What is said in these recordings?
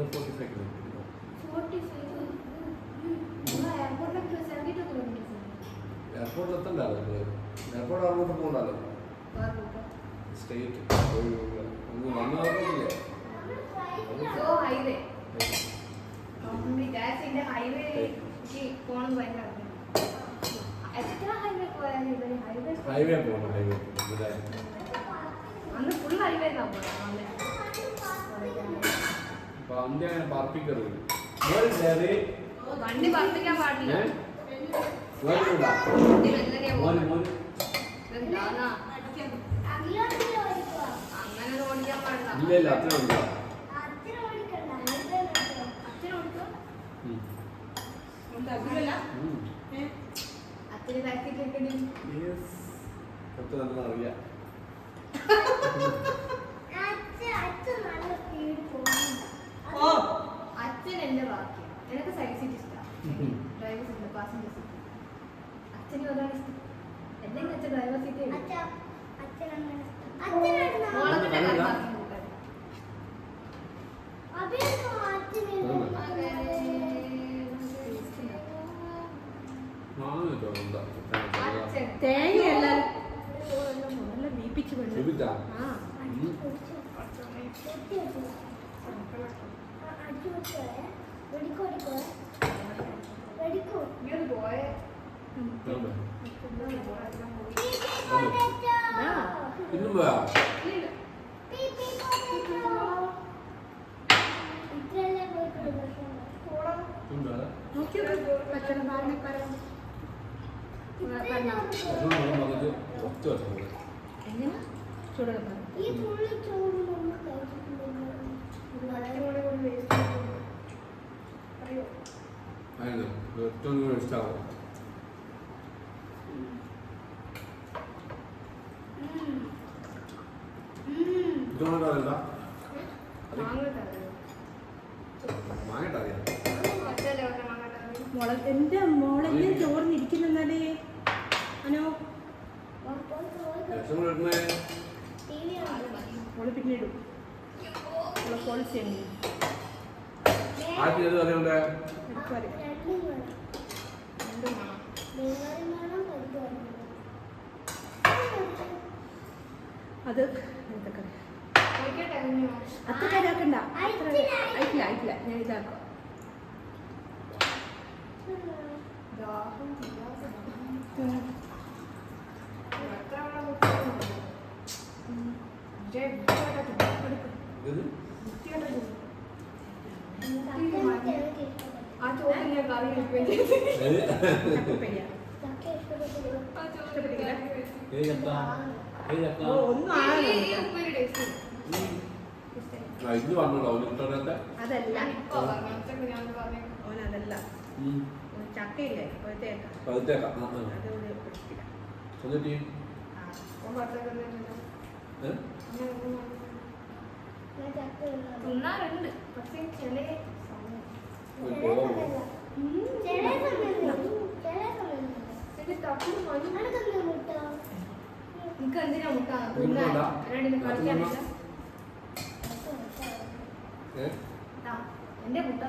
അത് 45 കിലോമീറ്റർ. 45. എയർപോർട്ടിലേക്ക് 72 കിലോമീറ്റർ. എയർപോർട്ടിൽ എത്തണ്ടല്ലോ. എയർപോർട്ട് അങ്ങോട്ട് പോകണ്ടല്ലോ. സ്റ്റേറ്റ് ഒന്ന് വന്നാറില്ലേ? ഹൈവേ ഹൈവേക്ക് പോകണം ഭയങ്കര എത്ര ഹൈവേ പോയാലും ഹൈവേ പോകണം. ഹൈവേ അന്ന് ഫുൾ ഹൈവേ വണ്ടി അങ്ങനെ പറപ്പിക്കരുത്. വണ്ടി പറപ്പിക്കാൻ പാടില്ല. അങ്ങനെ ഓടിക്കാൻ പാടില്ല. ഇല്ല ഇല്ല അത്ര ഉണ്ട്. അച്ഛന് ബാക്കിൽ അറിയാം. അച്ഛൻ എന്റെ ബാക്കി എനിക്ക് സൈഡ് സീറ്റ് ഇഷ്ടമാണ്. ഡ്രൈവർ സീറ്റ് പാസഞ്ചർ സീറ്റ് അച്ഛന് അതാണ് ഇഷ്ടം. എന്തെങ്കിലും അച്ഛൻ ഡ്രൈവർ സീറ്റ് തേങ്ങയല്ല വീപ്പിച്ച് ഇന്നും പോയാ ഏറ്റവും ഇഷ്ടമാവും. ഇതുകൊണ്ടല്ല മാങ്ങട്ടറിയാം. എന്റെ മോളെല്ലാം ചോർന്നിരിക്കുന്നേ. അനോ മോള് പിന്നീടും അത് അത്ര കാര്യാക്കണ്ട. അയക്കില്ല അയക്കില്ല ഞാൻ ഇതാക്കാം. ആ ചോദ്യം കറി ഇത് പറഞ്ഞോ കിട്ടാനത്തെ അതല്ല ഓനതല്ല ചക്കയില്ലേ തിന്നാറുണ്ട് പക്ഷെ ചില എനിക്ക് എന്തിനാ മുട്ട കളിക്കാനില്ല. എന്റെ മുട്ട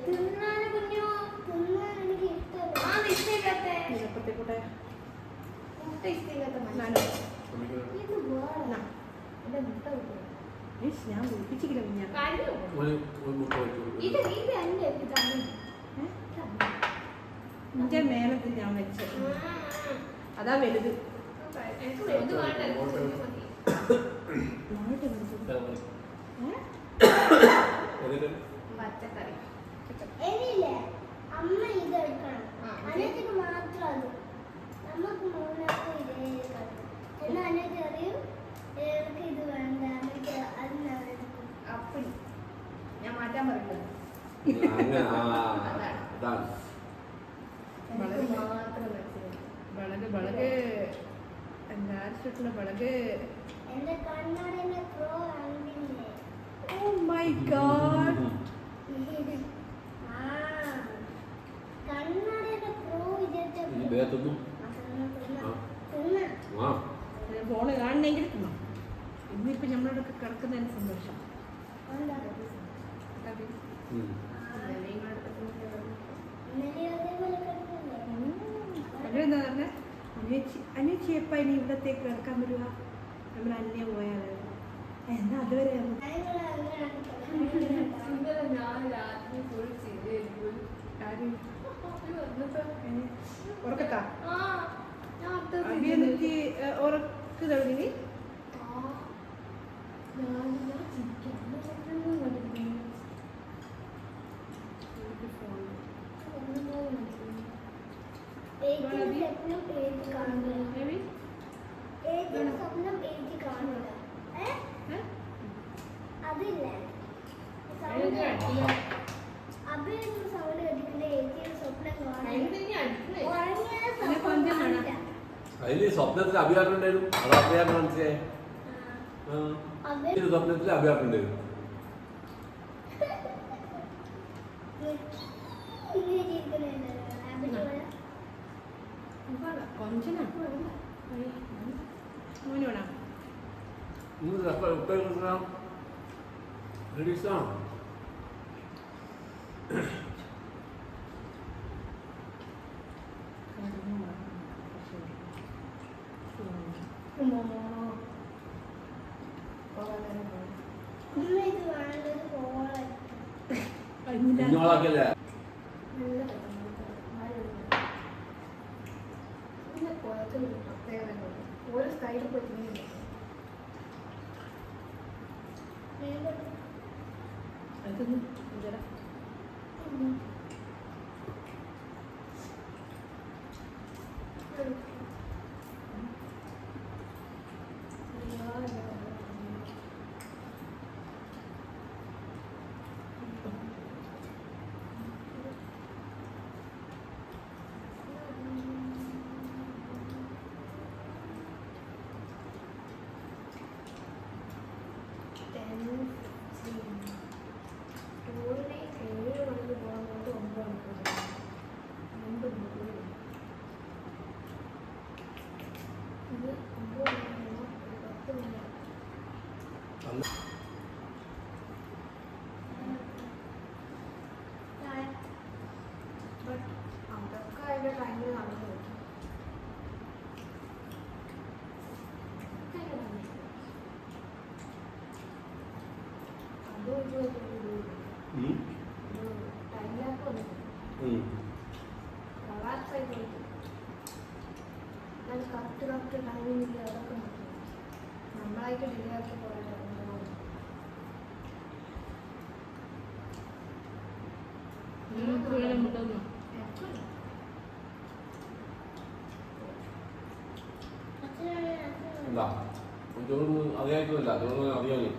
തിന്നാന് കുഞ്ഞോ മുട്ട ഇഷ്ടമില്ലാത്ത എന്റെ മുട്ട ഞാൻ കുളിപ്പിച്ചില്ല ഇത് എന്റെ എന്റെ മേലത്തിൽ ഞാൻ വെച്ച അതാ വലുത്. പച്ചക്കറി അമ്മ ഇത് എടുക്കണം. അനത്തിന് മാത്രം അത് നമുക്ക് മൂന്നാക്കും ഇതേ എന്നാൽ അനക്ക് അറിയും എനിക്ക് ഇത് വേണ്ട എനിക്ക് അതിനാണ് അപ്പടി ഞാൻ മാറ്റാൻ പറയുന്നത് വളരെ എന്താ വളരെ എന്റെ കണ്ണാടിന്റെ പ്രോ ആണെങ്കിലേ ഓ മൈ ഗോഡ് കണ്ണാടിന്റെ പ്രോ ഫോൺ മോളെ കാണണമെങ്കിൽ എടുക്കണം. ഇന്നിപ്പോൾ നമ്മളോടൊക്കെ കിടക്കുന്നതിന് സന്തോഷം. എന്താ പറഞ്ഞ അനിയച്ചി എപ്പോൾ ഇനി ഇവിടത്തേക്ക് കിടക്കാൻ വരുക? നമ്മൾ അന്യ പോയാലോ എന്നാ അതുവരെ ഞാൻ രാത്രി ഫുൾ ചെയ്ത് ഉറക്കത്താ അഭിയനിക്ക് ഉറക്ക് തുടങ്ങി. അതില്ല സൗണ്ട് കേട്ടിട്ടില്ല. എനിക്ക് സ്വപ്നം കാണാൻ അതില് സ്വപ്നത്തിൽ അഭിയാട്ടുണ്ടായിരുന്നു. അത് അഭിയാട്ട് മനസ്സിലായി. സ്വപ്നത്തിൽ അഭിയാട്ടുണ്ടായിരുന്നു. കുഞ്ഞോളാക്കല്ലേ ഒരു സ്റ്റൈലിൽ പോയി അതൊക്കെ അതിന്റെ ടൈമിൽ നടന്നു കറക്റ്റ് ടൈമില്ല അതൊക്കെ നമ്മളായിട്ട് ഡിലേ ആക്കി പോയത് എന്താ ചോറ് അറിയാക്കില്ല. ചോറ് അറിയാമോ?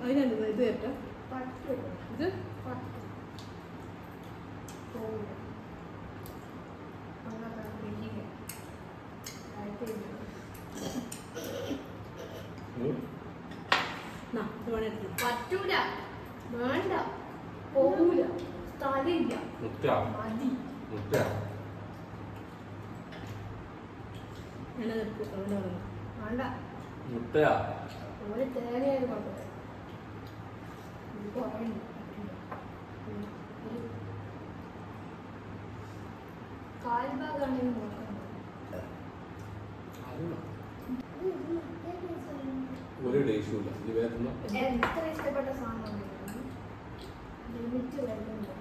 അതിനെന്ത് ഇത് കേട്ടോ ഇത് പറ്റൂല, വേണ്ട, പോകൂല, സ്ഥലമില്ല, മതി. വേണ്ട മുട്ടയാ ഒരു തേങ്ങയായത് കുഴപ്പമില്ല. കാൽഭാഗാണെങ്കിൽ നോക്കണം. ഒരു ടേസ്റ്റുമില്ല. ഇത് വേറെ എത്ര ഇഷ്ടപ്പെട്ട സാധനം ലിമിറ്റ് വരുന്നുണ്ട്.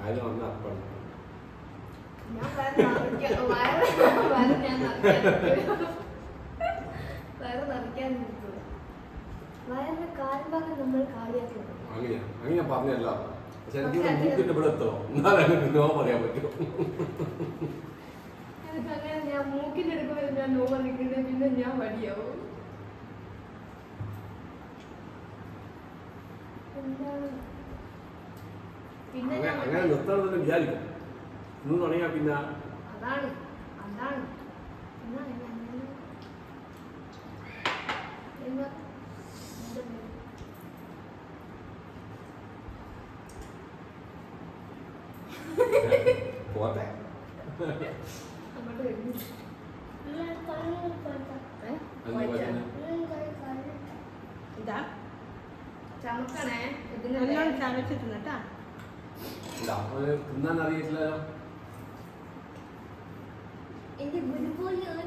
അതിൽ വന്ന അപ്പാണ്. ഞാൻ വയറ് നിറയ്ക്കാൻ നിൽക്കുക. വയറിന്റെ കാൽഭാഗം നമ്മൾ കാലിയാക്കി അങ്ങനെ പറഞ്ഞല്ല. പക്ഷെ എനിക്ക് മൂക്കിന്റെ ഇവിടെ എത്തോ എന്നാലും എനിക്ക് നോ പറയാൻ പറ്റും. അങ്ങനെ ഞാൻ മൂക്കിന്റെ എടുക്കുമ്പോൾ ഞാൻ നോ നിൽക്കുന്നത്. പിന്നെ ഞാൻ വടിയാവും. പിന്നെ അങ്ങനെ നിർത്തണം വിചാരിക്കും. ഇന്ന് തുടങ്ങിയാ പിന്നെ അതാണ് പോട്ടെ. അങ്ങോട്ട് വരുന്നില്ല. അമ്മ കണ്ണു പോയിട്ടാ എന്താ പറയുന്നത്? ഇതാ ചമക്കണേ നല്ലോണം ചതച്ചിട്ടുണ്ട് കേട്ടാ. ഇല്ല, അവന് തിന്നാൻ അറിയില്ലല്ലോ. എന്റെ ഗുരുപോലെയാണ്